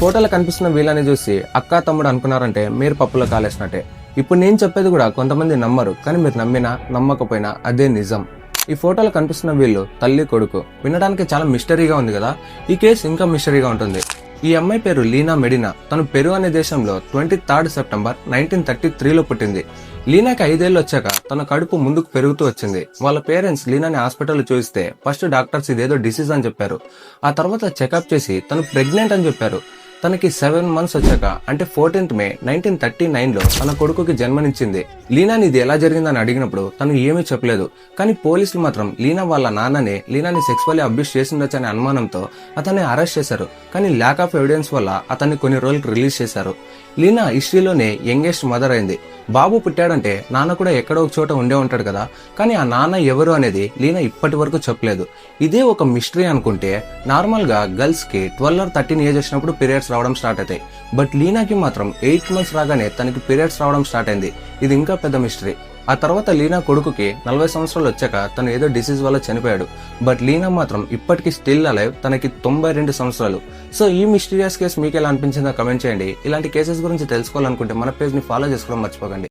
ఫోటోలో కనిపిస్తున్న వీళ్ళని చూసి అక్కా తమ్ముడు అనుకున్నారంటే మీరు పప్పులో కాలేసినట్టే. ఇప్పుడు నేను చెప్పేది కూడా కొంతమంది నమ్మరు, కానీ మీరు నమ్మినా నమ్మకపోయినా అదే నిజం. ఈ ఫోటోలో కనిపిస్తున్న వీళ్ళు తల్లి కొడుకు. వినడానికి చాలా మిస్టరీగా ఉంది కదా. ఈ కేసు ఇంకా మిస్టరీగా ఉంటుంది. ఈ అమ్మాయి పేరు లీనా మెడినా. తను పెరు అనే దేశంలో 23 సెప్టెంబర్ 1933లో పుట్టింది. లీనాకి 5 ఏళ్ళు వచ్చాక తన కడుపు ముందుకు పెరుగుతూ వచ్చింది. వాళ్ళ పేరెంట్స్ లీనాని హాస్పిటల్లో చూస్తే ఫస్ట్ డాక్టర్స్ ఇదేదో డిసీజ్ అని చెప్పారు. ఆ తర్వాత చెకప్ చేసి తను ప్రెగ్నెంట్ అని చెప్పారు. తనకి 7 months వచ్చాక అంటే 14th May 1939లో తన కొడుకుకి జన్మనిచ్చింది. లీనాని ఇది ఎలా జరిగిందని అడిగినప్పుడు తను ఏమీ చెప్పలేదు. కానీ పోలీసులు మాత్రం లీనా వాళ్ళ నాన్ననే లీనాని సెక్సువల్లీ అబ్యూస్ చేసిందనే అనుమానంతో అతన్ని అరెస్ట్ చేశారు. కానీ ల్యాక్ ఆఫ్ ఎవిడెన్స్ వల్ల అతన్ని కొన్ని రోజులకు రిలీజ్ చేశారు. లీనా హిస్టరీలోనే యంగెస్ట్ మదర్ అయింది. బాబు పుట్టాడంటే నాన్న కూడా ఎక్కడో ఒక చోట ఉండే ఉంటాడు కదా. కానీ ఆ నాన్న ఎవరు అనేది లీనా ఇప్పటి వరకు చెప్పలేదు. ఇదే ఒక మిస్టరీ అనుకుంటే నార్మల్ గా గర్ల్స్ కి 12 or 13 ఏజ్ వచ్చినప్పుడు పీరియడ్స్ రావడం స్టార్ట్ అవుతాయి. బట్ లీనాకి మాత్రం 8 months రాగానే తనకి పీరియడ్స్ రావడం స్టార్ట్ అయింది. ఇది ఇంకా పెద్ద మిస్టరీ. ఆ తర్వాత లీనా కొడుకుకి 40 సంవత్సరాలు వచ్చాక తను ఏదో డిసీజ్ వల్ల చనిపోయాడు. బట్ లీనా మాత్రం ఇప్పటికీ స్టిల్ అలైవ్. తనకి 92 సంవత్సరాలు. సో ఈ మిస్టీరియస్ కేసు మీకు ఎలా అనిపించిందో కమెంట్ చేయండి. ఇలాంటి కేసెస్ గురించి తెలుసుకోవాలనుకుంటే మన పేజ్ ని ఫాలో చేసుకోవడం మర్చిపోకండి.